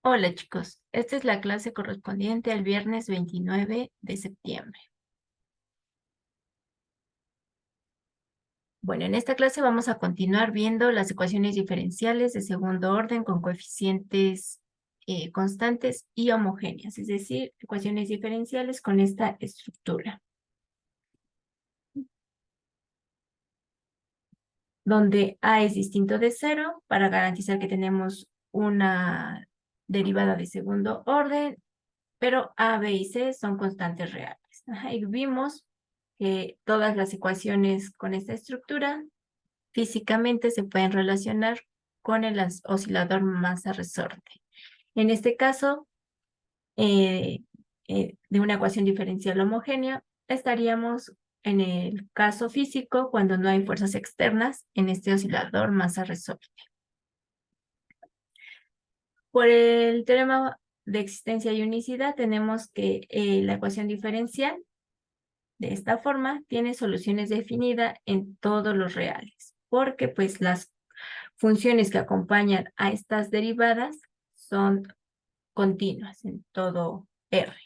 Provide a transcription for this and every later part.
Hola chicos, esta es la clase correspondiente al viernes 29 de septiembre. Bueno, en esta clase vamos a continuar viendo las ecuaciones diferenciales de segundo orden con coeficientes constantes y homogéneas, es decir, ecuaciones diferenciales con esta estructura, donde A es distinto de cero para garantizar que tenemos una derivada de segundo orden, pero A, B y C son constantes reales. Y vimos que todas las ecuaciones con esta estructura físicamente se pueden relacionar con el oscilador masa-resorte. En este caso, de una ecuación diferencial homogénea, estaríamos en el caso físico cuando no hay fuerzas externas en este oscilador masa-resorte. Por el teorema de existencia y unicidad, tenemos que la ecuación diferencial de esta forma tiene soluciones definidas en todos los reales, porque pues las funciones que acompañan a estas derivadas son continuas en todo R.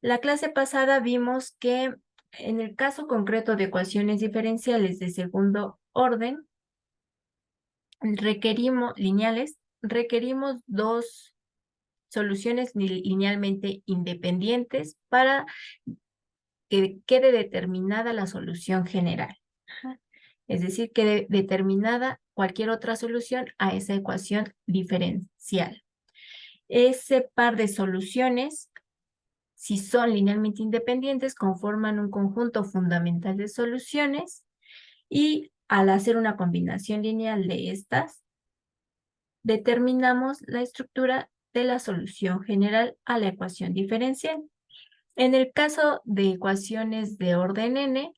La clase pasada vimos que en el caso concreto de ecuaciones diferenciales de segundo orden, requerimos dos soluciones linealmente independientes para que quede determinada la solución general. Es decir, quede determinada cualquier otra solución a esa ecuación diferencial. Ese par de soluciones, si son linealmente independientes, conforman un conjunto fundamental de soluciones y al hacer una combinación lineal de estas, determinamos la estructura de la solución general a la ecuación diferencial. En el caso de ecuaciones de orden n,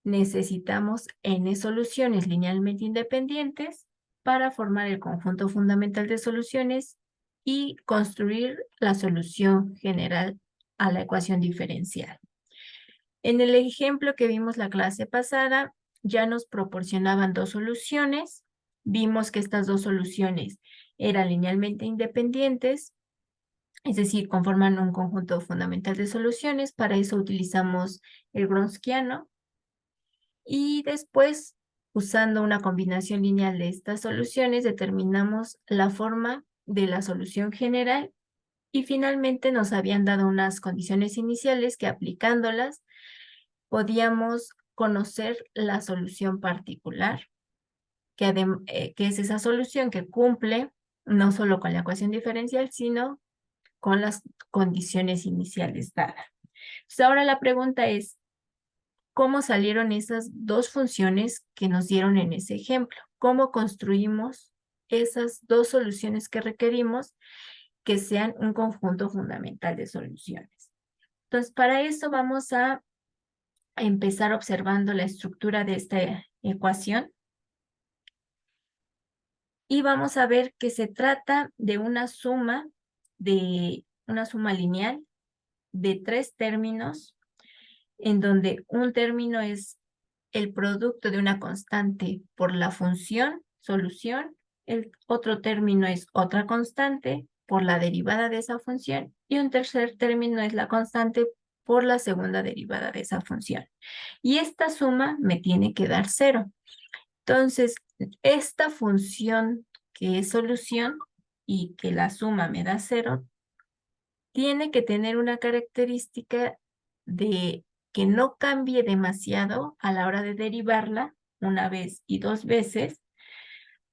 necesitamos n soluciones linealmente independientes para formar el conjunto fundamental de soluciones y construir la solución general a la ecuación diferencial. En el ejemplo que vimos la clase pasada, ya nos proporcionaban dos soluciones. Vimos que estas dos soluciones eran linealmente independientes, es decir, conforman un conjunto fundamental de soluciones. Para eso utilizamos el Wronskiano. Y después, usando una combinación lineal de estas soluciones, determinamos la forma de la solución general y finalmente nos habían dado unas condiciones iniciales que aplicándolas podíamos conocer la solución particular, que es esa solución que cumple no solo con la ecuación diferencial, sino con las condiciones iniciales dadas. Entonces, ahora la pregunta es, ¿cómo salieron esas dos funciones que nos dieron en ese ejemplo? ¿Cómo construimos esas dos soluciones que requerimos que sean un conjunto fundamental de soluciones? Entonces, para eso vamos a empezar observando la estructura de esta ecuación y vamos a ver que se trata de una suma lineal de tres términos, en donde un término es el producto de una constante por la función, solución, el otro término es otra constante por la derivada de esa función y un tercer término es la constante por la segunda derivada de esa función. Y esta suma me tiene que dar cero. Entonces, esta función que es solución y que la suma me da cero, tiene que tener una característica de que no cambie demasiado a la hora de derivarla una vez y dos veces,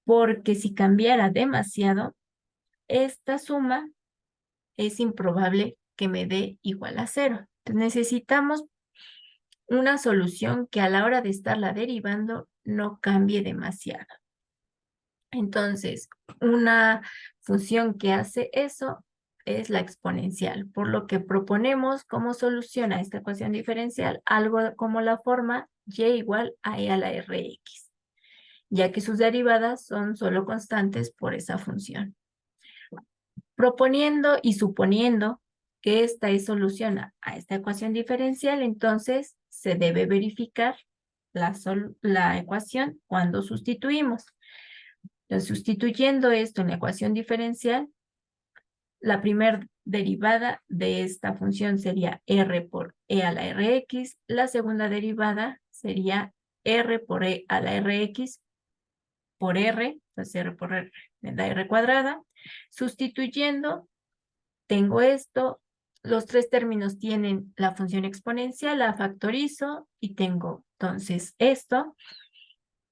porque si cambiara demasiado, esta suma es improbable que me dé igual a cero. Entonces, necesitamos una solución que a la hora de estarla derivando no cambie demasiado. Entonces, una función que hace eso es la exponencial, por lo que proponemos como solución a esta ecuación diferencial algo como la forma y igual a e a la rx, ya que sus derivadas son solo constantes por esa función. Proponiendo y suponiendo que esta es solución a esta ecuación diferencial, entonces se debe verificar la ecuación cuando sustituimos. Entonces, sustituyendo esto en la ecuación diferencial, la primera derivada de esta función sería r por e a la rx, la segunda derivada sería r por e a la rx por r, entonces r por r me da r cuadrada. Sustituyendo, tengo esto, los tres términos tienen la función exponencial, la factorizo y tengo entonces esto.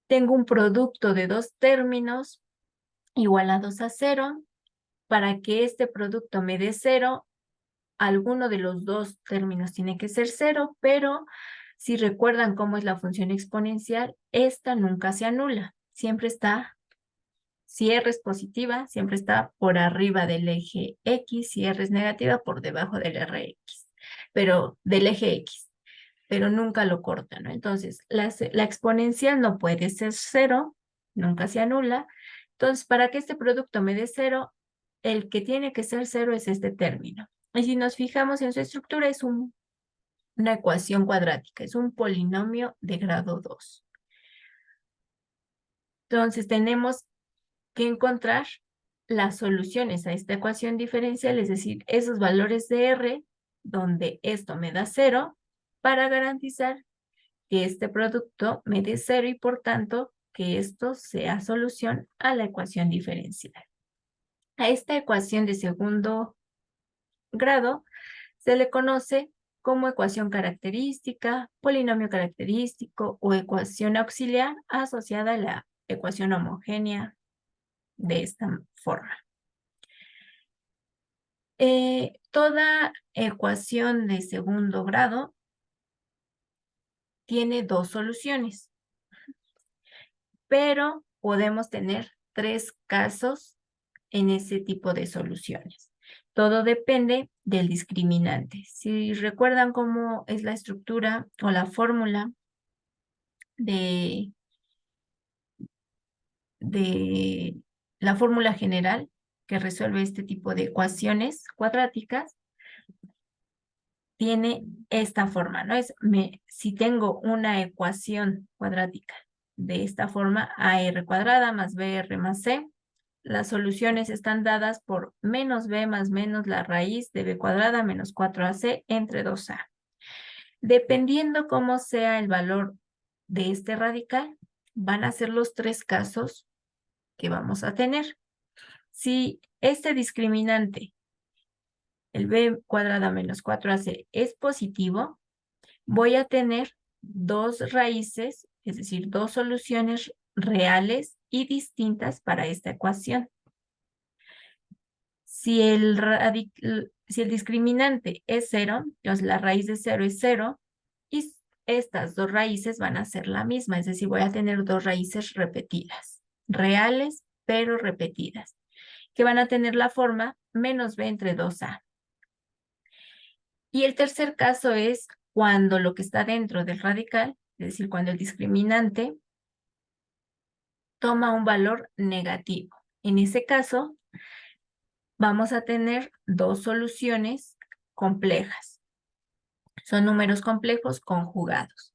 Tengo un producto de dos términos igualados a 0. Para que este producto me dé 0, alguno de los dos términos tiene que ser 0, pero si recuerdan cómo es la función exponencial, esta nunca se anula. Siempre está, si R es positiva, siempre está por arriba del eje X, si R es negativa, por debajo del RX, pero del eje X, pero nunca lo corta, ¿no? Entonces, la exponencial no puede ser 0, nunca se anula. Entonces, para que este producto me dé 0, el que tiene que ser 0 es este término. Y si nos fijamos en su estructura, es una ecuación cuadrática, es un polinomio de grado 2. Entonces, tenemos que encontrar las soluciones a esta ecuación diferencial, es decir, esos valores de R, donde esto me da 0, para garantizar que este producto me dé 0 y por tanto que esto sea solución a la ecuación diferencial. A esta ecuación de segundo grado se le conoce como ecuación característica, polinomio característico o ecuación auxiliar asociada a la ecuación homogénea de esta forma. Toda ecuación de segundo grado tiene dos soluciones, pero podemos tener tres casos en ese tipo de soluciones. Todo depende del discriminante. Si recuerdan cómo es la estructura o la fórmula de la fórmula general que resuelve este tipo de ecuaciones cuadráticas, tiene esta forma, ¿no? Si tengo una ecuación cuadrática de esta forma, AR cuadrada más BR más C, las soluciones están dadas por menos B más menos la raíz de B cuadrada menos 4AC entre 2A. Dependiendo cómo sea el valor de este radical, van a ser los tres casos que vamos a tener. Si este discriminante, el B cuadrada menos 4AC, es positivo, voy a tener dos raíces, es decir, dos soluciones reales y distintas para esta ecuación. Si el discriminante es 0, entonces la raíz de 0 es 0, y estas dos raíces van a ser la misma, es decir, voy a tener dos raíces repetidas, reales, pero repetidas, que van a tener la forma menos b entre 2a. Y el tercer caso es cuando lo que está dentro del radical, es decir, cuando el discriminante toma un valor negativo. En ese caso, vamos a tener dos soluciones complejas. Son números complejos conjugados.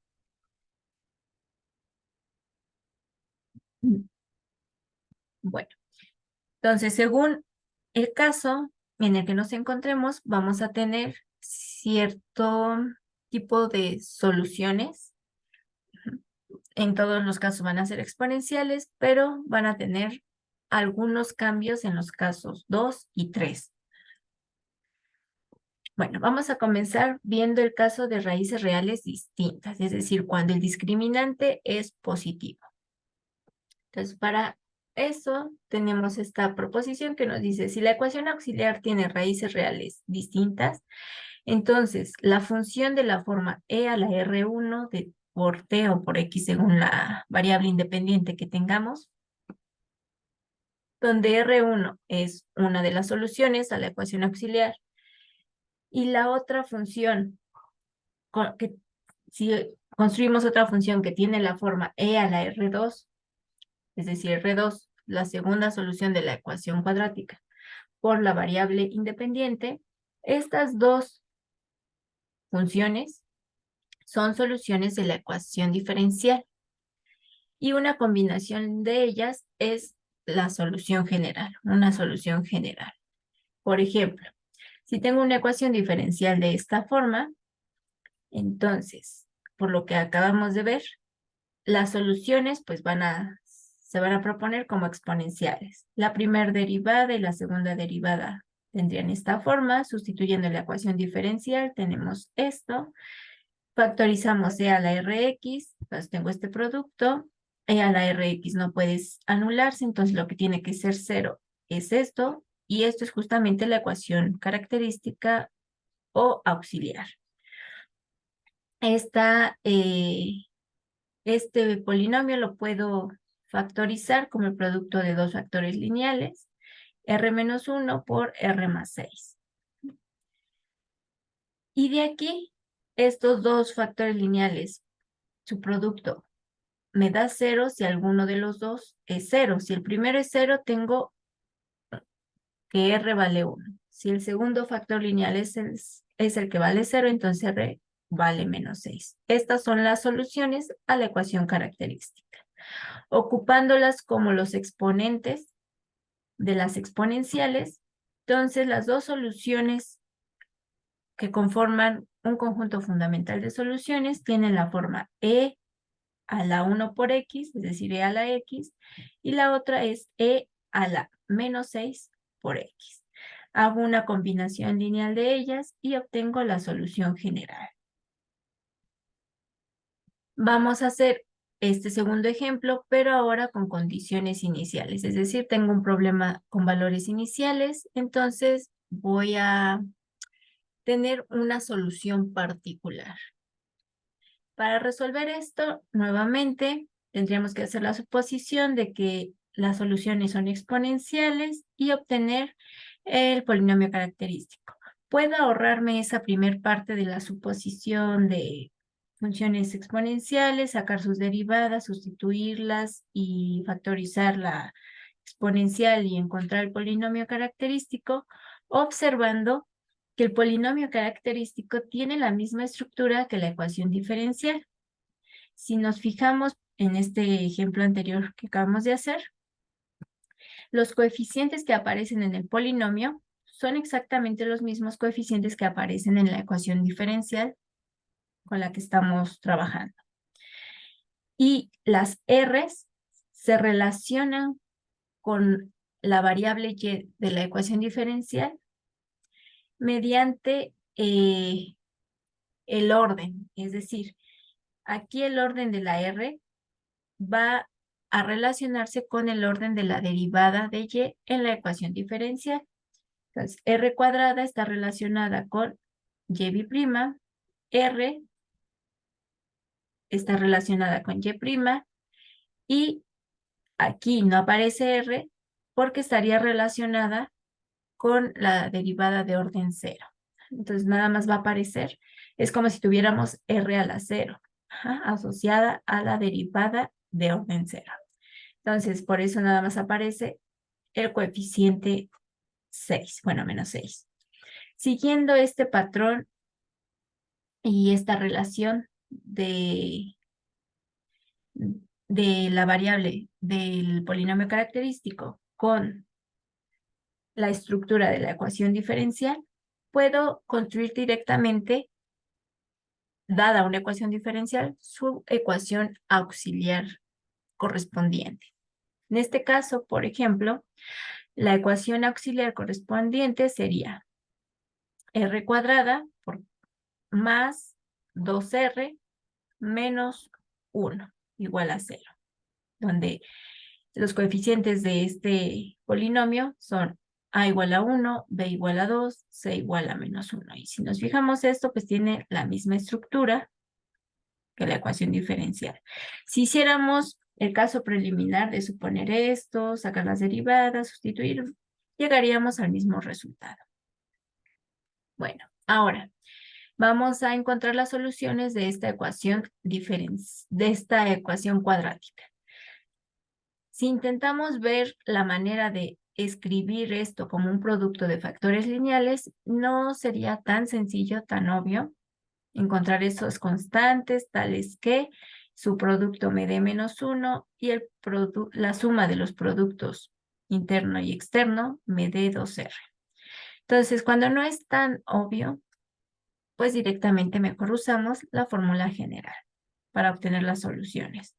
Bueno, entonces, según el caso en el que nos encontremos, vamos a tener cierto tipo de soluciones. En todos los casos van a ser exponenciales, pero van a tener algunos cambios en los casos 2 y 3. Bueno, vamos a comenzar viendo el caso de raíces reales distintas, es decir, cuando el discriminante es positivo. Entonces, para eso tenemos esta proposición que nos dice, si la ecuación auxiliar tiene raíces reales distintas, entonces la función de la forma e a la R1 por t o por x según la variable independiente que tengamos, donde R1 es una de las soluciones a la ecuación auxiliar y la otra función, si construimos otra función que tiene la forma e a la R2, es decir, R2, la segunda solución de la ecuación cuadrática, por la variable independiente, estas dos funciones son soluciones de la ecuación diferencial y una combinación de ellas es la solución general, una solución general. Por ejemplo, si tengo una ecuación diferencial de esta forma, entonces, por lo que acabamos de ver, las soluciones pues se van a proponer como exponenciales. La primera derivada y la segunda derivada tendrían esta forma. Sustituyendo la ecuación diferencial, tenemos esto. Factorizamos e a la rx, pues tengo este producto. E a la rx no puede anularse, entonces lo que tiene que ser 0 es esto. Y esto es justamente la ecuación característica o auxiliar. Este polinomio lo puedo factorizar como el producto de dos factores lineales, r menos 1 por r más 6. Y de aquí, estos dos factores lineales, su producto me da 0 si alguno de los dos es 0. Si el primero es 0, tengo que r vale 1. Si el segundo factor lineal es el que vale 0, entonces r vale menos 6. Estas son las soluciones a la ecuación característica. Ocupándolas como los exponentes de las exponenciales, entonces las dos soluciones que conforman un conjunto fundamental de soluciones tienen la forma e a la 1 por x, es decir, e a la x, y la otra es e a la menos 6 por x. Hago una combinación lineal de ellas y obtengo la solución general. Vamos a hacer este segundo ejemplo, pero ahora con condiciones iniciales. Es decir, tengo un problema con valores iniciales, entonces voy a tener una solución particular. Para resolver esto, nuevamente, tendríamos que hacer la suposición de que las soluciones son exponenciales y obtener el polinomio característico. Puedo ahorrarme esa primer parte de la suposición de funciones exponenciales, sacar sus derivadas, sustituirlas y factorizar la exponencial y encontrar el polinomio característico, observando que el polinomio característico tiene la misma estructura que la ecuación diferencial. Si nos fijamos en este ejemplo anterior que acabamos de hacer, los coeficientes que aparecen en el polinomio son exactamente los mismos coeficientes que aparecen en la ecuación diferencial con la que estamos trabajando. Y las R's se relacionan con la variable y de la ecuación diferencial mediante el orden. Es decir, aquí el orden de la R va a relacionarse con el orden de la derivada de y en la ecuación diferencial. Entonces, r cuadrada está relacionada con y', r está relacionada con y', y aquí no aparece r porque estaría relacionada con la derivada de orden 0. Entonces, nada más va a aparecer, es como si tuviéramos r a la 0, asociada a la derivada de orden 0. Entonces, por eso nada más aparece el coeficiente 6, bueno, menos 6. Siguiendo este patrón y esta relación de la variable del polinomio característico con la estructura de la ecuación diferencial, puedo construir directamente, dada una ecuación diferencial, su ecuación auxiliar correspondiente. En este caso, por ejemplo, la ecuación auxiliar correspondiente sería r cuadrada por más 2r menos 1 igual a 0, donde los coeficientes de este polinomio son a igual a 1, b igual a 2, c igual a menos 1. Y si nos fijamos esto, pues tiene la misma estructura que la ecuación diferencial. Si hiciéramos el caso preliminar de suponer esto, sacar las derivadas, sustituir, llegaríamos al mismo resultado. Bueno, ahora vamos a encontrar las soluciones de esta ecuación cuadrática. Si intentamos ver la manera de escribir esto como un producto de factores lineales, no sería tan sencillo, tan obvio, encontrar esos constantes tales que su producto me dé menos 1 y la suma de los productos interno y externo me dé 2R. Entonces, cuando no es tan obvio, pues directamente mejor usamos la fórmula general para obtener las soluciones.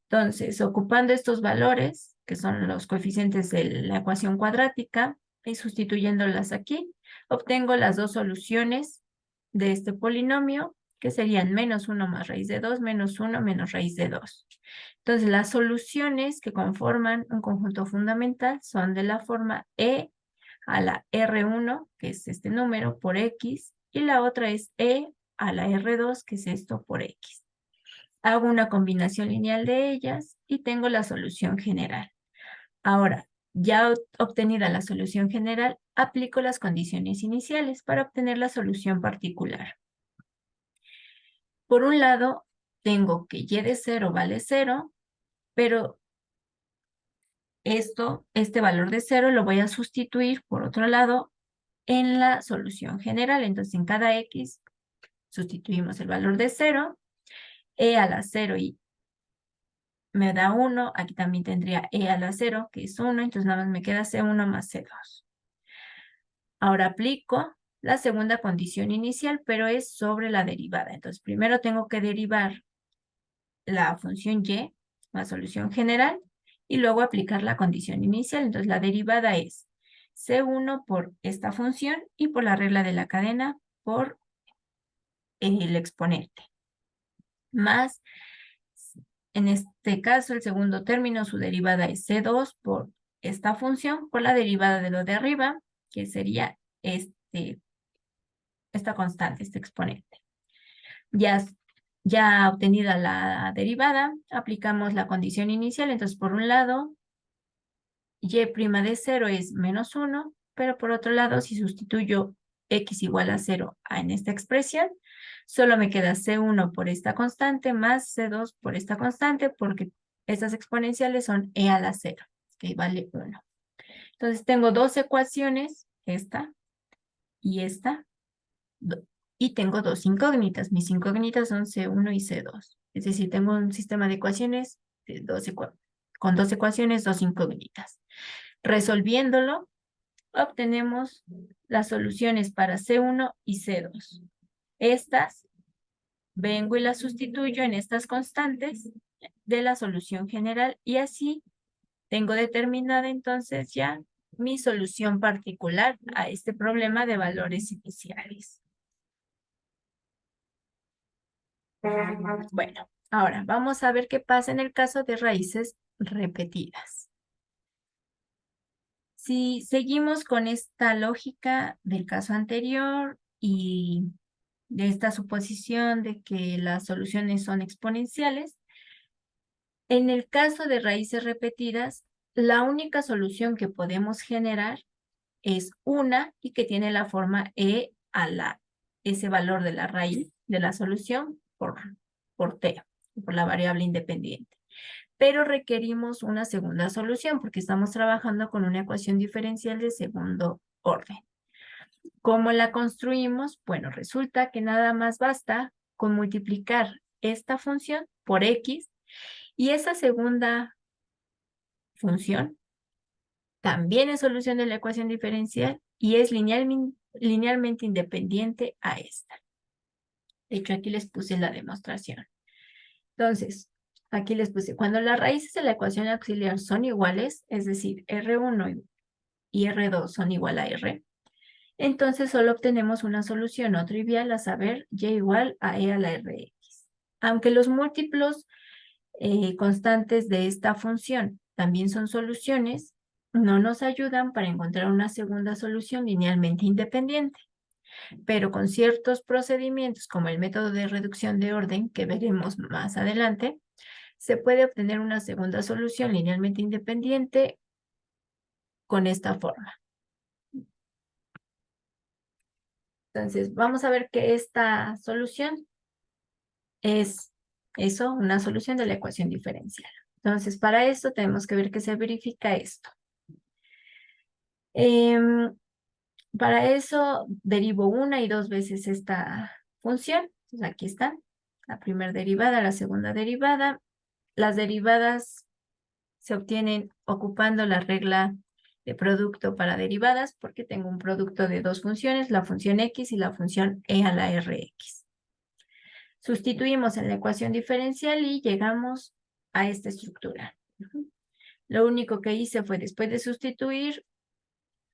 Entonces, ocupando estos valores, que son los coeficientes de la ecuación cuadrática, y sustituyéndolas aquí, obtengo las dos soluciones de este polinomio, que serían menos 1 más raíz de 2, menos 1 menos raíz de 2. Entonces, las soluciones que conforman un conjunto fundamental son de la forma e a la R1, que es este número, por X, y la otra es e a la R2, que es esto por X. Hago una combinación lineal de ellas y tengo la solución general. Ahora, ya obtenida la solución general, aplico las condiciones iniciales para obtener la solución particular. Por un lado, tengo que y de 0 vale 0, pero este valor de 0 lo voy a sustituir, por otro lado, en la solución general. Entonces, en cada X sustituimos el valor de 0, e a la 0 y me da 1, aquí también tendría e a la 0, que es 1, entonces nada más me queda C1 más C2. Ahora aplico la segunda condición inicial, pero es sobre la derivada. Entonces, primero tengo que derivar la función y, la solución general, y luego aplicar la condición inicial. Entonces, la derivada es C1 por esta función y por la regla de la cadena por el exponente. Más, en este caso, el segundo término, su derivada es C2 por esta función, por la derivada de lo de arriba, que sería esta constante, este exponente. Ya obtenida la derivada, aplicamos la condición inicial. Entonces, por un lado, y' de 0 es menos 1, pero por otro lado, si sustituyo x igual a 0 en esta expresión, solo me queda C1 por esta constante más C2 por esta constante, porque estas exponenciales son e a la 0, que vale 1. Entonces, tengo dos ecuaciones, esta y esta, y tengo dos incógnitas. Mis incógnitas son C1 y C2. Es decir, tengo un sistema de ecuaciones con dos ecuaciones, dos incógnitas. Resolviéndolo, obtenemos las soluciones para C1 y C2. Estas vengo y las sustituyo en estas constantes de la solución general y así tengo determinada entonces ya mi solución particular a este problema de valores iniciales. Bueno, ahora vamos a ver qué pasa en el caso de raíces repetidas. Si seguimos con esta lógica del caso anterior y de esta suposición de que las soluciones son exponenciales, en el caso de raíces repetidas, la única solución que podemos generar es una y que tiene la forma e a ese valor de la raíz de la solución por t, por la variable independiente. Pero requerimos una segunda solución porque estamos trabajando con una ecuación diferencial de segundo orden. ¿Cómo la construimos? Bueno, resulta que nada más basta con multiplicar esta función por x y esa segunda función también es solución de la ecuación diferencial y es linealmente independiente a esta. De hecho, aquí les puse la demostración. Entonces, aquí les puse, cuando las raíces de la ecuación auxiliar son iguales, es decir, R1 y R2 son igual a R, entonces solo obtenemos una solución no trivial, a saber, y igual a e a la Rx. Aunque los múltiplos constantes de esta función también son soluciones, no nos ayudan para encontrar una segunda solución linealmente independiente. Pero con ciertos procedimientos, como el método de reducción de orden, que veremos más adelante, se puede obtener una segunda solución linealmente independiente con esta forma. Entonces, vamos a ver que esta solución es eso, una solución de la ecuación diferencial. Entonces, para esto tenemos que ver que se verifica esto. Para eso derivo una y dos veces esta función. Entonces, aquí están. La primera derivada, la segunda derivada. Las derivadas se obtienen ocupando la regla de producto para derivadas, porque tengo un producto de dos funciones, la función x y la función e a la rx. Sustituimos en la ecuación diferencial y llegamos a esta estructura. Lo único que hice fue, después de sustituir,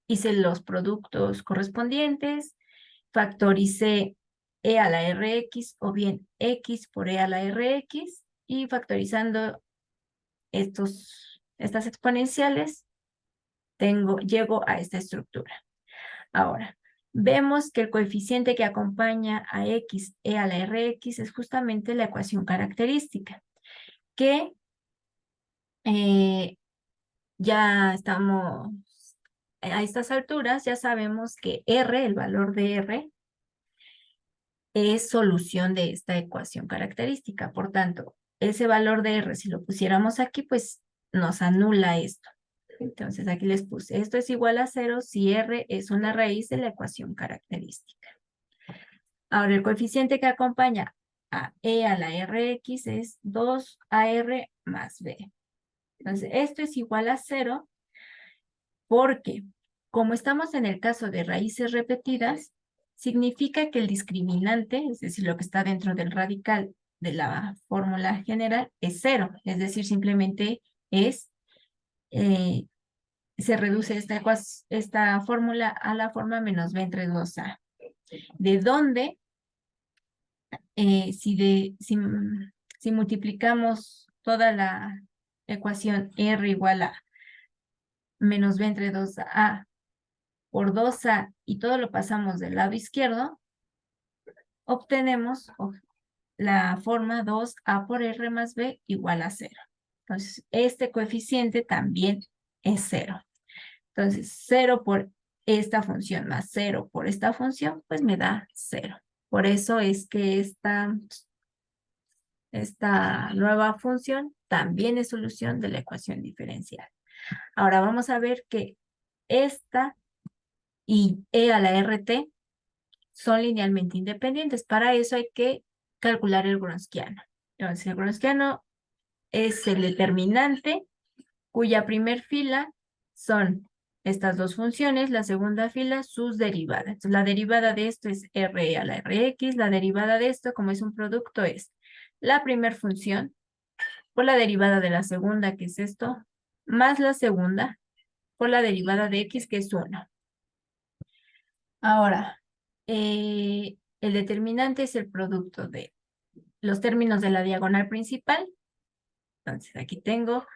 hice los productos correspondientes, factoricé e a la rx o bien x por e a la rx y factorizando estas exponenciales, llego a esta estructura. Ahora, vemos que el coeficiente que acompaña a x e a la rx es justamente la ecuación característica, que ya estamos a estas alturas, ya sabemos que r, el valor de r, es solución de esta ecuación característica. Por tanto, ese valor de r, si lo pusiéramos aquí, pues nos anula esto. Entonces aquí les puse, esto es igual a 0 si r es una raíz de la ecuación característica. Ahora, el coeficiente que acompaña a e a la rx es 2ar más b. Entonces, esto es igual a 0 porque, como estamos en el caso de raíces repetidas, significa que el discriminante, es decir, lo que está dentro del radical de la fórmula general, es 0. Es decir, simplemente es, se reduce esta fórmula a la forma menos b entre 2a. De donde, si multiplicamos toda la ecuación r igual a menos b entre 2a por 2a y todo lo pasamos del lado izquierdo, obtenemos la forma 2a por r más b igual a 0. Entonces, este coeficiente también es 0. Entonces, 0 por esta función más 0 por esta función, pues me da 0. Por eso es que esta nueva función también es solución de la ecuación diferencial. Ahora vamos a ver que esta y e a la rt son linealmente independientes. Para eso hay que calcular el Wronskiano. Entonces, el Wronskiano es el determinante cuya primer fila son estas dos funciones, la segunda fila sus derivadas. Entonces, la derivada de esto es r a la rx, la derivada de esto, como es un producto, es la primera función por la derivada de la segunda, que es esto, más la segunda por la derivada de x, que es 1. Ahora, el determinante es el producto de los términos de la diagonal principal. Entonces, aquí tengo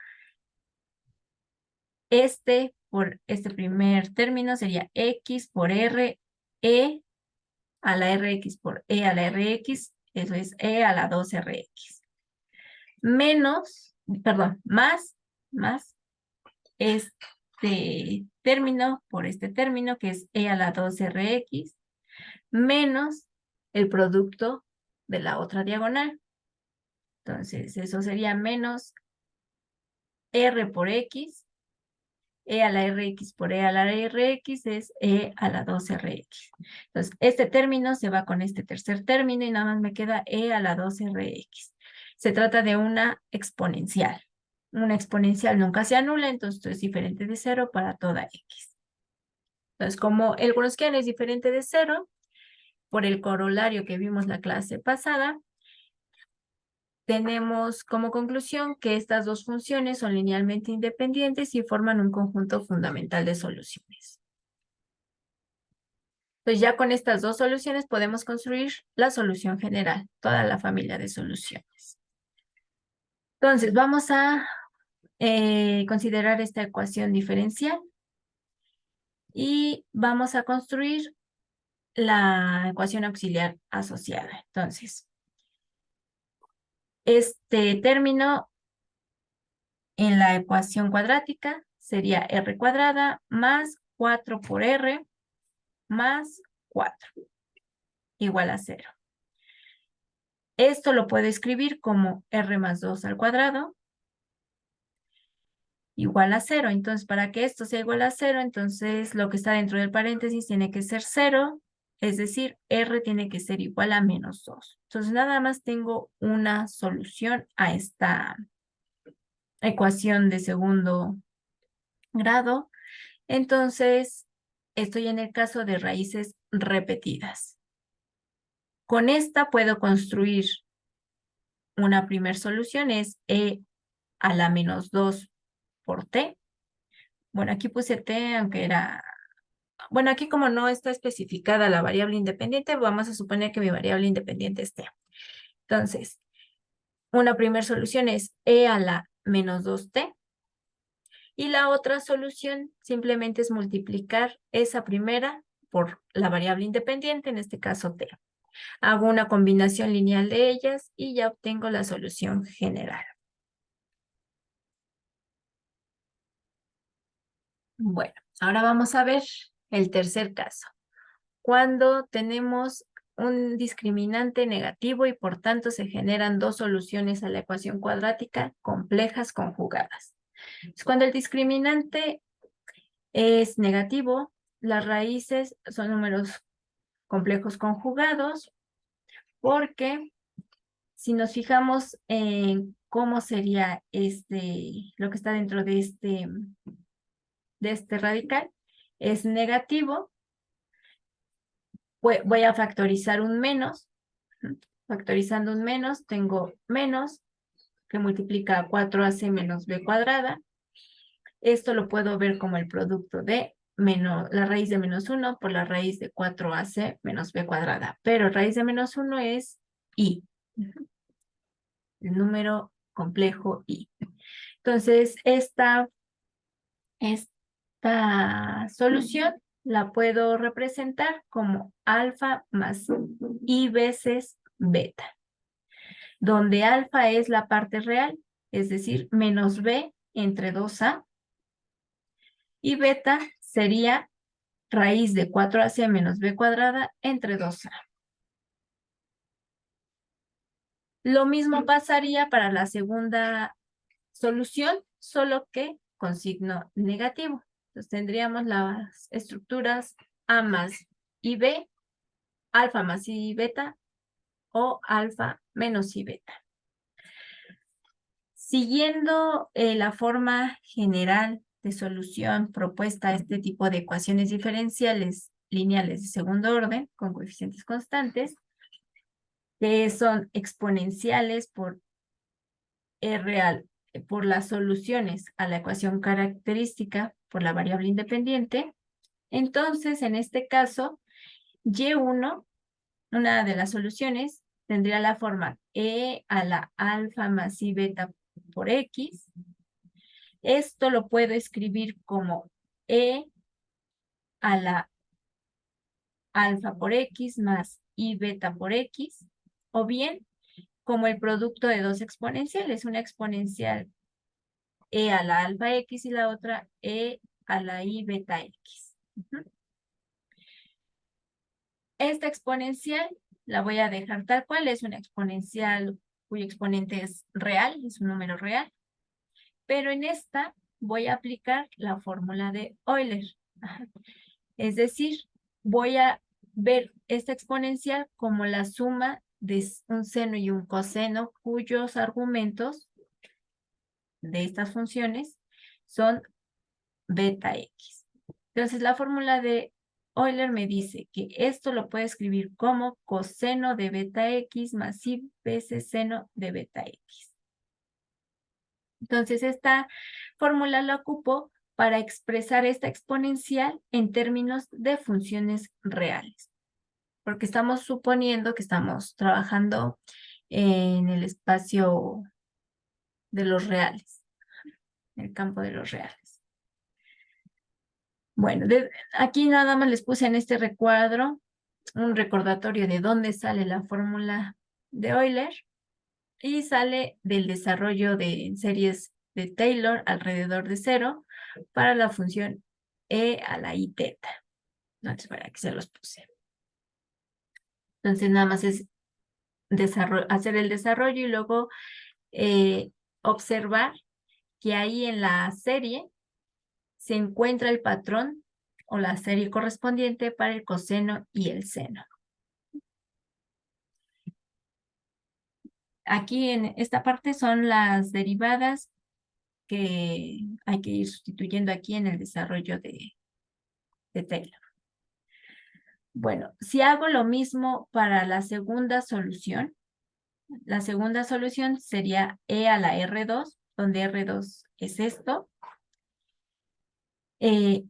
por este primer término sería x por r, e a la rx por e a la rx, eso es e a la 2rx. Más este término por este término, que es e a la 2rx, menos el producto de la otra diagonal. Entonces, eso sería menos r por x, e a la rx por e a la rx es e a la 2rx. Entonces, este término se va con este tercer término y nada más me queda e a la 2rx. Se trata de una exponencial. Una exponencial nunca se anula, entonces esto es diferente de 0 para toda x. Entonces, como el Wronskiano es diferente de 0, por el corolario que vimos la clase pasada, tenemos como conclusión que estas dos funciones son linealmente independientes y forman un conjunto fundamental de soluciones. Entonces ya con estas dos soluciones podemos construir la solución general, toda la familia de soluciones. Entonces vamos a considerar esta ecuación diferencial y vamos a construir la ecuación auxiliar asociada. Entonces, este término en la ecuación cuadrática sería r cuadrada más 4 por r más 4 igual a 0. Esto lo puedo escribir como r más 2 al cuadrado igual a 0. Entonces, para que esto sea igual a 0, entonces lo que está dentro del paréntesis tiene que ser 0, es decir, r tiene que ser igual a menos 2. Entonces, nada más tengo una solución a esta ecuación de segundo grado. Entonces, estoy en el caso de raíces repetidas. Con esta puedo construir una primera solución, es e a la menos 2 por t. Bueno, aquí puse t, aunque era... Bueno, aquí como no está especificada la variable independiente, vamos a suponer que mi variable independiente es t. Entonces, una primera solución es e a la menos 2t. Y la otra solución simplemente es multiplicar esa primera por la variable independiente, en este caso t. Hago una combinación lineal de ellas y ya obtengo la solución general. Bueno, ahora vamos a ver el tercer caso. Cuando tenemos un discriminante negativo y por tanto se generan dos soluciones a la ecuación cuadrática complejas conjugadas. Cuando el discriminante es negativo, las raíces son números complejos conjugados, porque si nos fijamos en cómo sería lo que está dentro de este radical, es negativo, voy a factorizar un menos. Factorizando un menos, tengo menos que multiplica 4ac menos b cuadrada. Esto lo puedo ver como el producto de la raíz de menos 1 por la raíz de 4ac menos b cuadrada. Pero raíz de menos 1 es i, el número complejo i. Entonces, esta solución la puedo representar como alfa más i veces beta, donde alfa es la parte real, es decir, menos b entre 2a, y beta sería raíz de 4ac menos b cuadrada entre 2a. Lo mismo pasaría para la segunda solución, solo que con signo negativo. Entonces tendríamos las estructuras a más i b, alfa más i beta o alfa menos i beta. Siguiendo la forma general de solución propuesta a este tipo de ecuaciones diferenciales lineales de segundo orden con coeficientes constantes, que son exponenciales por real, por las soluciones a la ecuación característica por la variable independiente, entonces en este caso, y1, una de las soluciones, tendría la forma e a la alfa más i beta por x. Esto lo puedo escribir como e a la alfa por x más i beta por x, o bien como el producto de dos exponenciales, una exponencial e a la alfa x y la otra e a la i beta x. Esta exponencial la voy a dejar tal cual, es una exponencial cuyo exponente es real, es un número real, pero en esta voy a aplicar la fórmula de Euler. Es decir, voy a ver esta exponencial como la suma de un seno y un coseno cuyos argumentos de estas funciones son beta x. Entonces, la fórmula de Euler me dice que esto lo puedo escribir como coseno de beta x más i veces seno de beta x. Entonces, esta fórmula la ocupo para expresar esta exponencial en términos de funciones reales, porque estamos suponiendo que estamos trabajando en el espacio de los reales, en el campo de los reales. Bueno, aquí nada más les puse en este recuadro un recordatorio de dónde sale la fórmula de Euler, y sale del desarrollo de series de Taylor alrededor de 0 para la función e a la i teta. Entonces, para que se los puse. Entonces, nada más es hacer el desarrollo y luego observar que ahí en la serie se encuentra el patrón o la serie correspondiente para el coseno y el seno. Aquí en esta parte son las derivadas que hay que ir sustituyendo aquí en el desarrollo de Taylor. Bueno, si hago lo mismo para la segunda solución sería e a la R2, donde R2 es esto,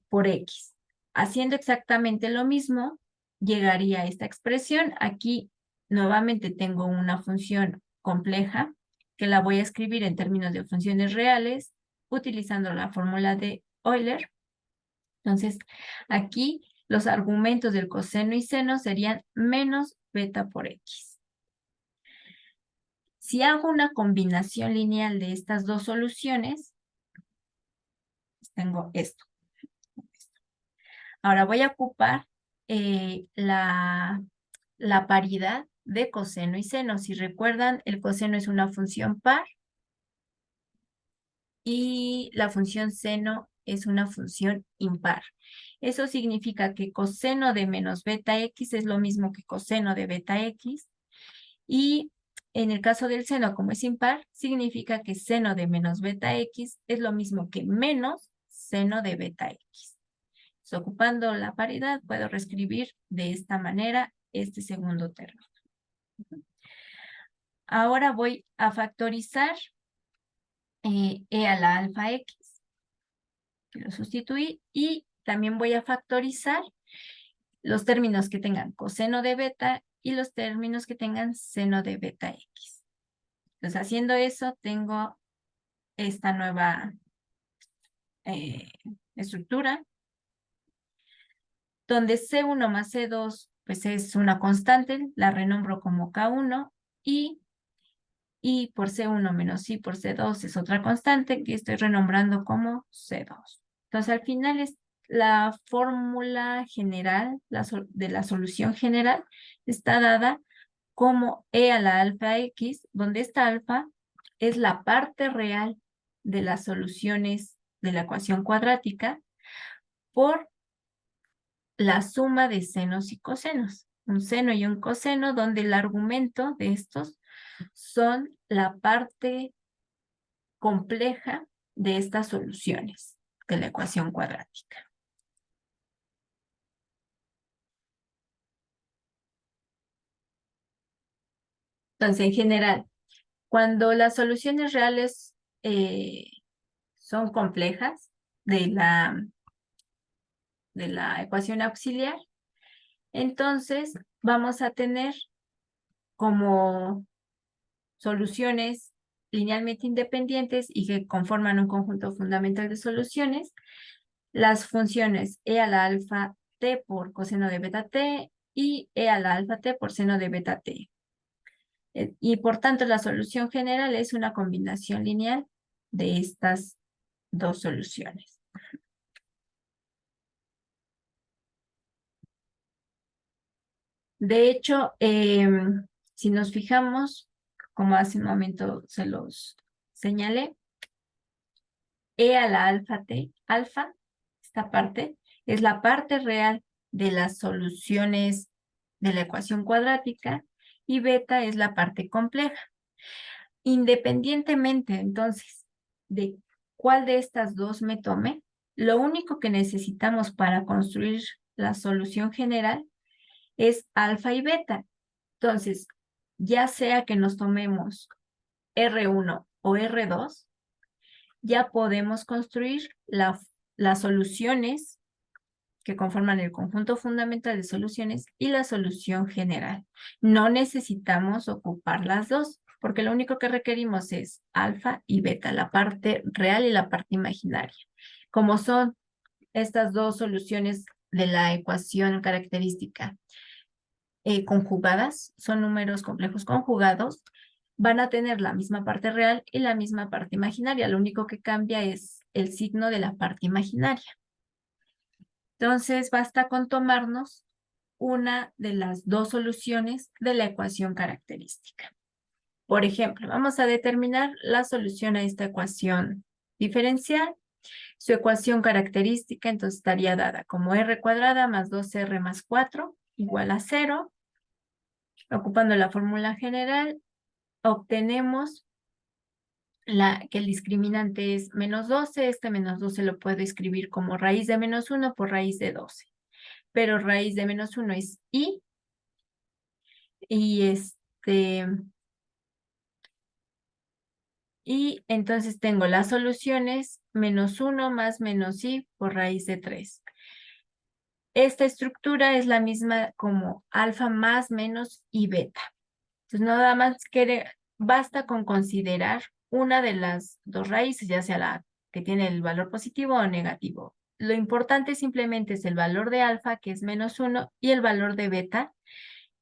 por X. Haciendo exactamente lo mismo, llegaría a esta expresión. Aquí nuevamente tengo una función compleja que la voy a escribir en términos de funciones reales utilizando la fórmula de Euler. Entonces, aquí los argumentos del coseno y seno serían menos beta por X. Si hago una combinación lineal de estas dos soluciones, tengo esto. Ahora voy a ocupar la paridad de coseno y seno. Si recuerdan, el coseno es una función par y la función seno es una función impar. Eso significa que coseno de menos beta x es lo mismo que coseno de beta x. Y en el caso del seno, como es impar, significa que seno de menos beta x es lo mismo que menos seno de beta x. Entonces, ocupando la paridad, puedo reescribir de esta manera este segundo término. Ahora voy a factorizar e a la alfa x, que lo sustituí, y también voy a factorizar los términos que tengan coseno de beta y los términos que tengan seno de beta x. Entonces, haciendo eso, tengo esta nueva estructura, donde C1 más C2 pues es una constante, la renombro como K1, y por C1 menos I por C2 es otra constante que estoy renombrando como C2. Entonces, al final es la fórmula general de la solución general está dada como E a la alfa X, donde esta alfa es la parte real de las soluciones de la ecuación cuadrática por la suma de senos y cosenos. Un seno y un coseno, donde el argumento de estos son la parte compleja de estas soluciones de la ecuación cuadrática. Entonces, en general, cuando las soluciones reales son complejas de la ecuación auxiliar, entonces vamos a tener como soluciones linealmente independientes y que conforman un conjunto fundamental de soluciones, las funciones e a la alfa t por coseno de beta t y e a la alfa t por seno de beta t. Y por tanto, la solución general es una combinación lineal de estas dos soluciones. De hecho, si nos fijamos, como hace un momento se los señalé, e a la alfa t, alfa, esta parte, es la parte real de las soluciones de la ecuación cuadrática y beta es la parte compleja. Independientemente, entonces, de cuál de estas dos me tome, lo único que necesitamos para construir la solución general es alfa y beta. Entonces, ya sea que nos tomemos R1 o R2, ya podemos construir las soluciones que conforman el conjunto fundamental de soluciones y la solución general. No necesitamos ocupar las dos, porque lo único que requerimos es alfa y beta, la parte real y la parte imaginaria. Como son estas dos soluciones de la ecuación característica conjugadas, son números complejos conjugados, van a tener la misma parte real y la misma parte imaginaria. Lo único que cambia es el signo de la parte imaginaria. Entonces, basta con tomarnos una de las dos soluciones de la ecuación característica. Por ejemplo, vamos a determinar la solución a esta ecuación diferencial. Su ecuación característica entonces estaría dada como r cuadrada más 2r más 4 igual a 0. Ocupando la fórmula general, obtenemos que el discriminante es -12, este -12 lo puedo escribir como raíz de -1 por raíz de 12. Pero raíz de -1 es i, y entonces tengo las soluciones -1 más -i por raíz de 3. Esta estructura es la misma como alfa más menos y beta. Entonces, nada más basta con considerar una de las dos raíces, ya sea la que tiene el valor positivo o negativo. Lo importante simplemente es el valor de alfa, que es -1, y el valor de beta,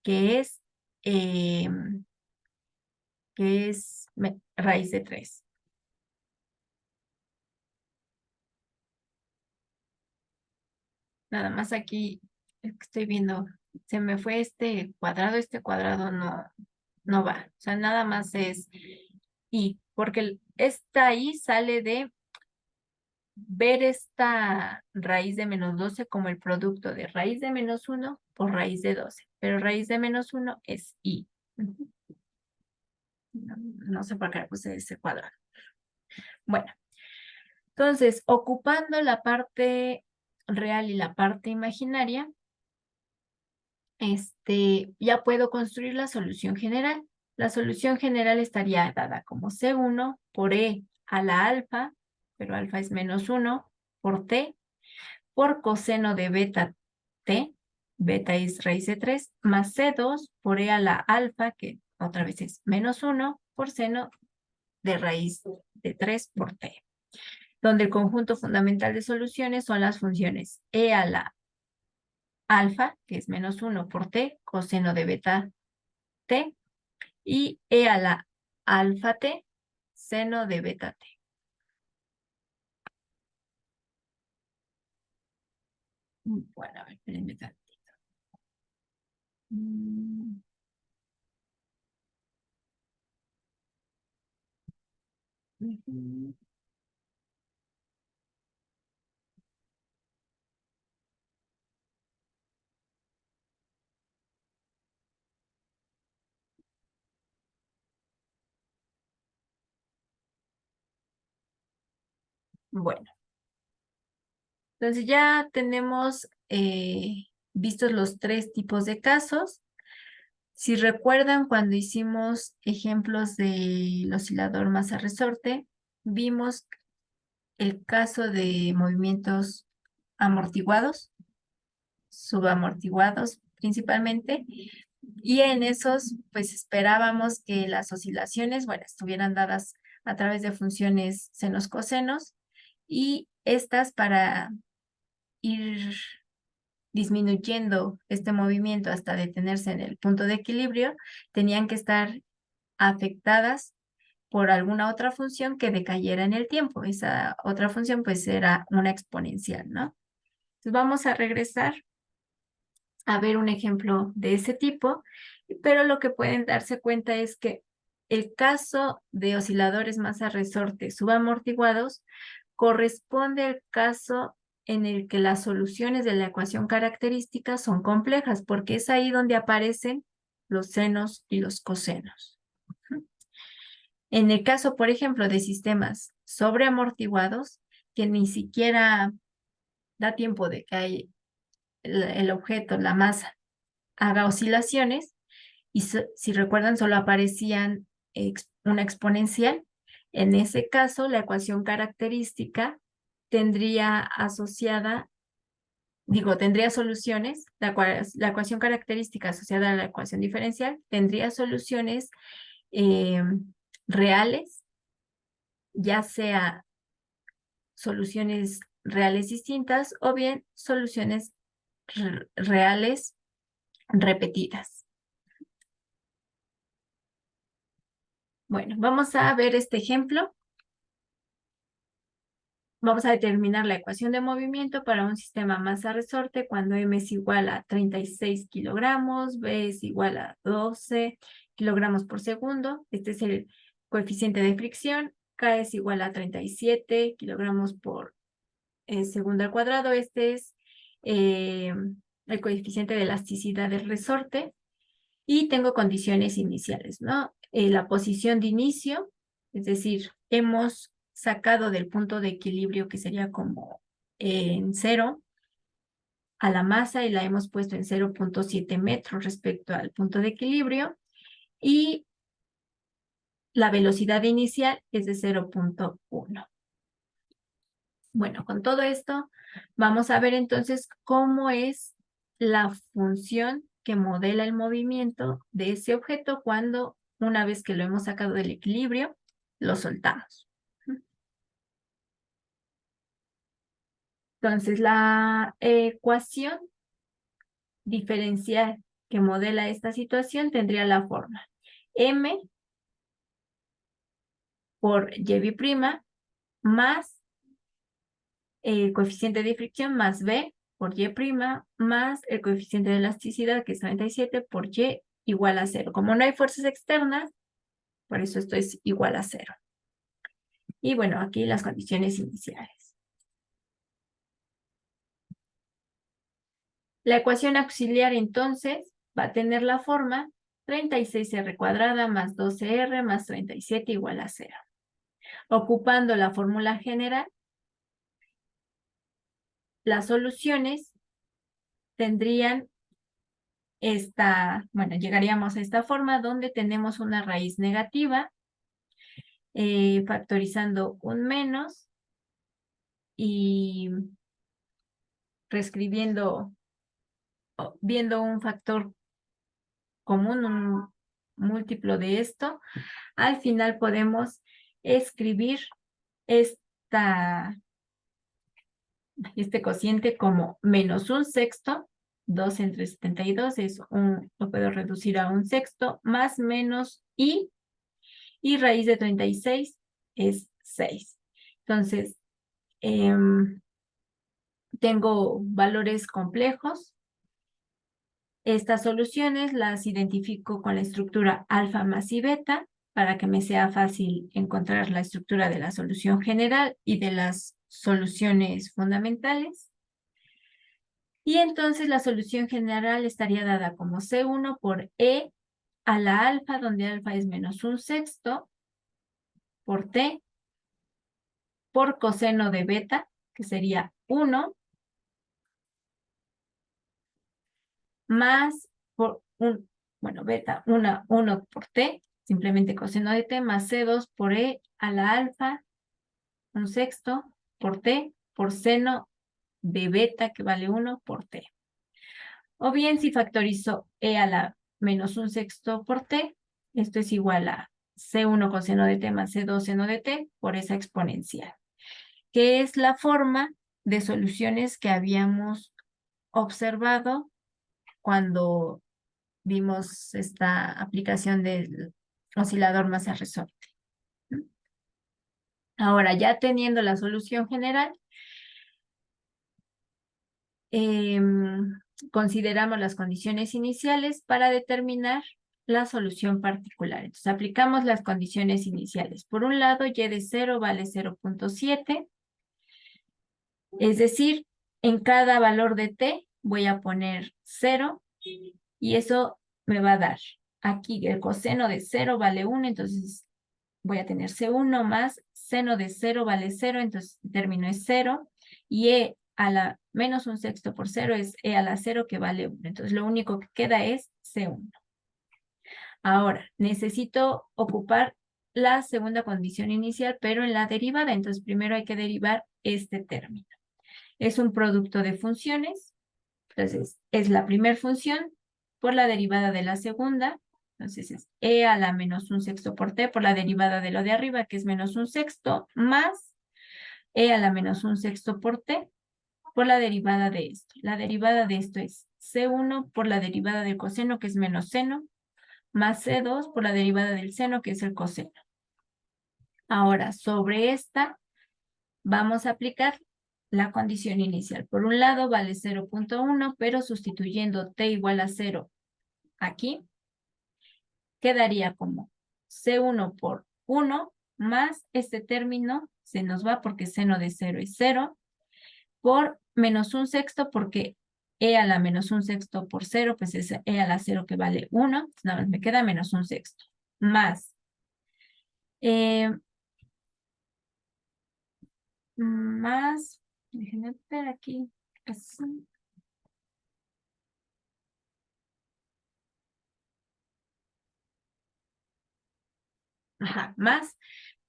que es, eh, raíz de 3. Nada más aquí estoy viendo, se me fue este cuadrado no va. O sea, nada más es y, porque esta i sale de ver esta raíz de -12 como el producto de raíz de -1 por raíz de 12. Pero raíz de -1 es i. Ujú. No sé por qué puse ese cuadrado. Bueno, entonces, ocupando la parte real y la parte imaginaria, ya puedo construir la solución general. La solución general estaría dada como C1 por E a la alfa, pero alfa es -1 por T, por coseno de beta T, beta es raíz de 3, más C2 por E a la alfa, que otra vez es -1 por seno de raíz de 3 por T, donde el conjunto fundamental de soluciones son las funciones E a la alfa, que es -1 por T, coseno de beta T, y E a la alfa T, seno de beta T. Bueno, a ver, espérenme tantito. Ujú. Bueno, entonces ya tenemos vistos los tres tipos de casos. Si recuerdan, cuando hicimos ejemplos del oscilador masa resorte, vimos el caso de movimientos amortiguados, subamortiguados principalmente, y en esos pues esperábamos que las oscilaciones, bueno, estuvieran dadas a través de funciones senos cosenos, y estas, para ir disminuyendo este movimiento hasta detenerse en el punto de equilibrio, tenían que estar afectadas por alguna otra función que decayera en el tiempo. Esa otra función pues era una exponencial, ¿no? Entonces vamos a regresar a ver un ejemplo de ese tipo, pero lo que pueden darse cuenta es que el caso de osciladores masa resorte subamortiguados corresponde al caso en el que las soluciones de la ecuación característica son complejas, porque es ahí donde aparecen los senos y los cosenos. En el caso, por ejemplo, de sistemas sobreamortiguados, que ni siquiera da tiempo de que el objeto, la masa, haga oscilaciones, y si recuerdan, solo aparecían una exponencial. En ese caso, la ecuación característica tendría asociada, tendría soluciones, la ecuación característica asociada a la ecuación diferencial tendría soluciones eh, reales, ya sea soluciones reales distintas o bien soluciones reales repetidas. Bueno, vamos a ver este ejemplo. Vamos a determinar la ecuación de movimiento para un sistema masa-resorte cuando m es igual a 36 kilogramos, b es igual a 12 kilogramos por segundo. Este es el coeficiente de fricción. K es igual a 37 kilogramos por segundo al cuadrado. Este es el coeficiente de elasticidad del resorte. Y tengo condiciones iniciales, ¿no? La posición de inicio, es decir, hemos sacado del punto de equilibrio, que sería como en 0, a la masa y la hemos puesto en 0.7 metros respecto al punto de equilibrio, y la velocidad inicial es de 0.1. Bueno, con todo esto vamos a ver entonces cómo es la función que modela el movimiento de ese objeto cuando, una vez que lo hemos sacado del equilibrio, lo soltamos. Entonces, la ecuación diferencial que modela esta situación tendría la forma m por y' más el coeficiente de fricción más b por y' más el coeficiente de elasticidad, que es 97, por y igual a 0. Como no hay fuerzas externas, por eso esto es igual a 0. Y bueno, aquí las condiciones iniciales. La ecuación auxiliar entonces va a tener la forma 36r² más 12r más 37 igual a 0. Ocupando la fórmula general, las soluciones tendrían llegaríamos a esta forma donde tenemos una raíz negativa, factorizando un menos y reescribiendo, viendo un factor común, un múltiplo de esto. Al final podemos escribir este cociente como menos un sexto. 2 entre 72 lo puedo reducir a un sexto, más menos y raíz de 36 es 6. Entonces, tengo valores complejos. Estas soluciones las identifico con la estructura alfa más y beta para que me sea fácil encontrar la estructura de la solución general y de las soluciones fundamentales. Y entonces la solución general estaría dada como C1 por E a la alfa, donde alfa es menos un sexto, por T, por coseno de beta, que sería 1, más por beta 1 por T, simplemente coseno de T, más C2 por E a la alfa, un sexto, por T, por seno de beta, que vale 1 por T. O bien, si factorizo E a la menos un sexto por T, esto es igual a C1 coseno de T más C2 seno de T por esa exponencial, que es la forma de soluciones que habíamos observado cuando vimos esta aplicación del oscilador masa resorte. Ahora, ya teniendo la solución general, consideramos las condiciones iniciales para determinar la solución particular. Entonces, aplicamos las condiciones iniciales. Por un lado, y de 0 vale 0.7, es decir, en cada valor de t voy a poner 0, y eso me va a dar aquí el coseno de 0 vale 1, entonces voy a tener C1 más seno de 0 vale 0, entonces el término es 0, y E a la menos un sexto por 0 es E a la 0, que vale 1. Entonces lo único que queda es C1. Ahora, necesito ocupar la segunda condición inicial, pero en la derivada. Entonces primero hay que derivar este término. Es un producto de funciones. Entonces es la primera función por la derivada de la segunda. Entonces es E a la menos un sexto por T por la derivada de lo de arriba, que es menos un sexto, más E a la menos un sexto por T por la derivada de esto. La derivada de esto es C1 por la derivada del coseno, que es menos seno, más C2 por la derivada del seno, que es el coseno. Ahora, sobre esta vamos a aplicar la condición inicial. Por un lado vale 0.1, pero sustituyendo T igual a 0 aquí, quedaría como C1 por 1 más este término, se nos va porque seno de 0 es 0, por menos un sexto, porque E a la menos un sexto por 0, pues es E a la 0, que vale 1, nada más me queda menos un sexto, más más, déjenme ver aquí, así. Ajá, más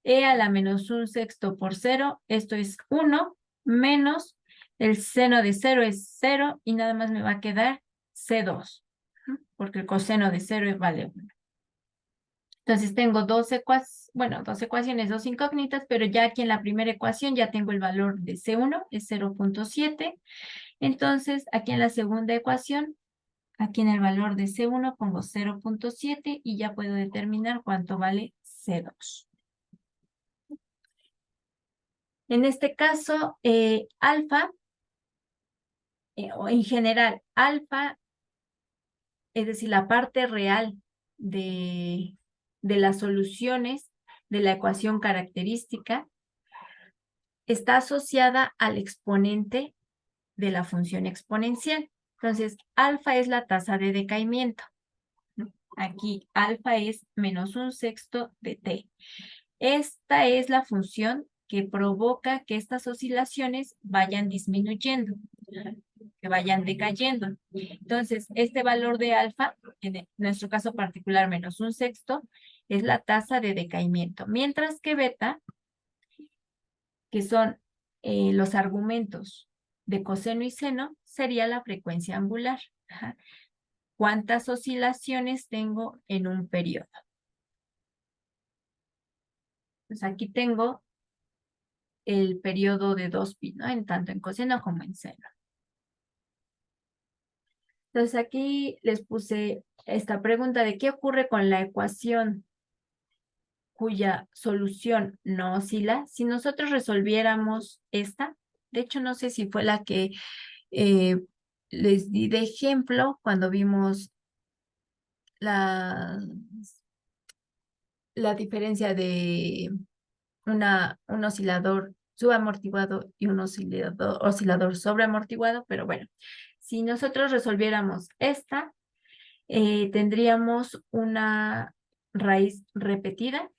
e a la menos un sexto por cero, esto es 1, menos el seno de 0 es 0 y nada más me va a quedar C2, porque el coseno de 0 vale 1. Entonces tengo dos ecuaciones, dos incógnitas, pero ya aquí en la primera ecuación ya tengo el valor de C1, es 0.7. Entonces aquí en la segunda ecuación, aquí en el valor de C1 pongo 0.7 y ya puedo determinar cuánto vale C2. En este caso, alfa, o en general, alfa, es decir, la parte real de las soluciones de la ecuación característica, está asociada al exponente de la función exponencial. Entonces, alfa es la tasa de decaimiento. Aquí, alfa es menos un sexto de t. Esta es la función que provoca que estas oscilaciones vayan disminuyendo, que vayan decayendo. Entonces, este valor de alfa, en nuestro caso particular menos un sexto, es la tasa de decaimiento. Mientras que beta, que son los argumentos de coseno y seno, sería la frecuencia angular. Ajá. ¿Cuántas oscilaciones tengo en un periodo? Pues aquí tengo el periodo de 2pi, ¿no? En tanto en coseno como en seno. Entonces aquí les puse esta pregunta de qué ocurre con la ecuación cuya solución no oscila. Si nosotros resolviéramos esta, de hecho no sé si fue la que eh, les di de ejemplo cuando vimos la, la diferencia de un oscilador subamortiguado y un oscilador sobreamortiguado, pero bueno, si nosotros resolviéramos esta, tendríamos una raíz repetida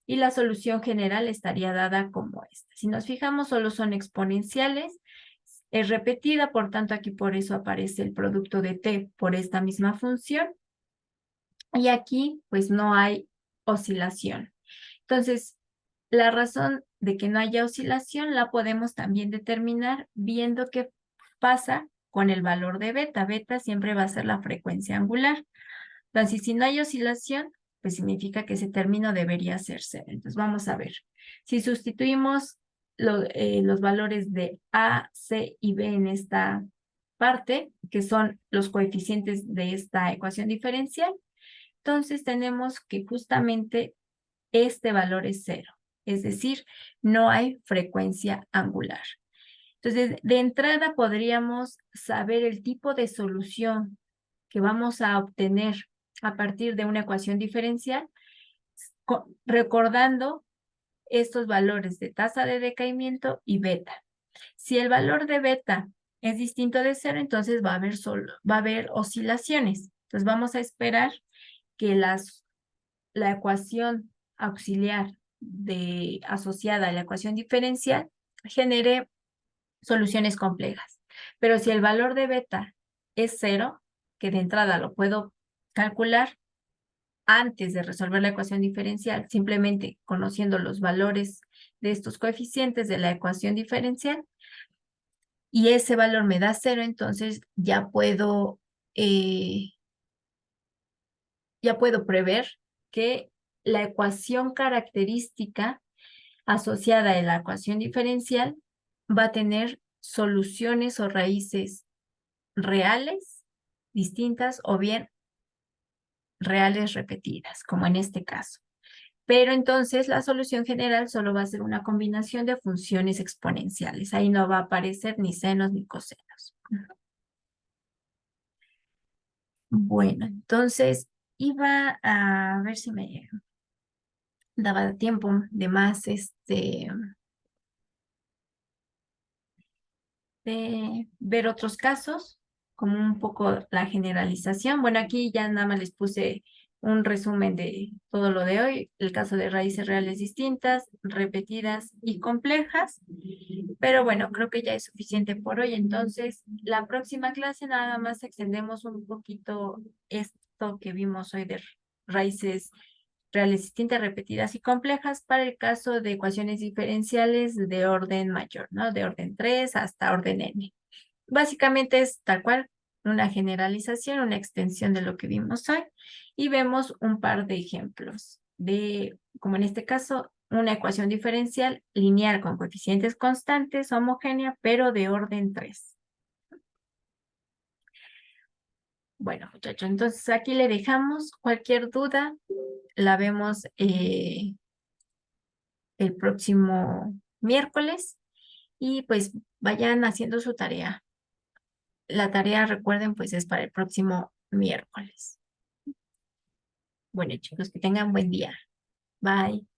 y la solución general estaría dada como esta. Si nos fijamos, solo son exponenciales, es repetida, por tanto aquí por eso aparece el producto de t por esta misma función. Y aquí pues no hay oscilación. Entonces, la razón de que no haya oscilación la podemos también determinar viendo qué pasa con el valor de beta. Beta siempre va a ser la frecuencia angular. Entonces, si no hay oscilación, pues significa que ese término debería ser cero. Entonces, vamos a ver. Si sustituimos los valores de A, C y B en esta parte, que son los coeficientes de esta ecuación diferencial, entonces tenemos que justamente este valor es cero. Es decir, no hay frecuencia angular. Entonces, de entrada podríamos saber el tipo de solución que vamos a obtener a partir de una ecuación diferencial, recordando estos valores de tasa de decaimiento y beta. Si el valor de beta es distinto de cero, entonces va a haber oscilaciones. Entonces vamos a esperar que la ecuación auxiliar asociada a la ecuación diferencial genere soluciones complejas. Pero si el valor de beta es cero, que de entrada lo puedo calcular antes de resolver la ecuación diferencial, simplemente conociendo los valores de estos coeficientes de la ecuación diferencial, y ese valor me da cero, entonces eh, ya puedo prever que la ecuación característica asociada a la ecuación diferencial va a tener soluciones o raíces reales, distintas o bien reales repetidas, como en este caso. Pero entonces la solución general solo va a ser una combinación de funciones exponenciales. Ahí no va a aparecer ni senos ni cosenos. Bueno, entonces iba a ver si me daba tiempo de más de ver otros casos, como un poco la generalización. Bueno, aquí ya nada más les puse un resumen de todo lo de hoy, el caso de raíces reales distintas, repetidas y complejas. Pero bueno, creo que ya es suficiente por hoy. Entonces, la próxima clase nada más extendemos un poquito esto que vimos hoy de raíces reales distintas, repetidas y complejas para el caso de ecuaciones diferenciales de orden mayor, ¿no? De orden 3 hasta orden n. Básicamente es tal cual una generalización, una extensión de lo que vimos hoy y vemos un par de ejemplos de, como en este caso, una ecuación diferencial lineal con coeficientes constantes, homogénea, pero de orden 3. Bueno, muchachos, entonces aquí le dejamos cualquier duda, la vemos el próximo miércoles y pues vayan haciendo su tarea. La tarea, recuerden, pues es para el próximo miércoles. Bueno, chicos, que tengan buen día. Bye.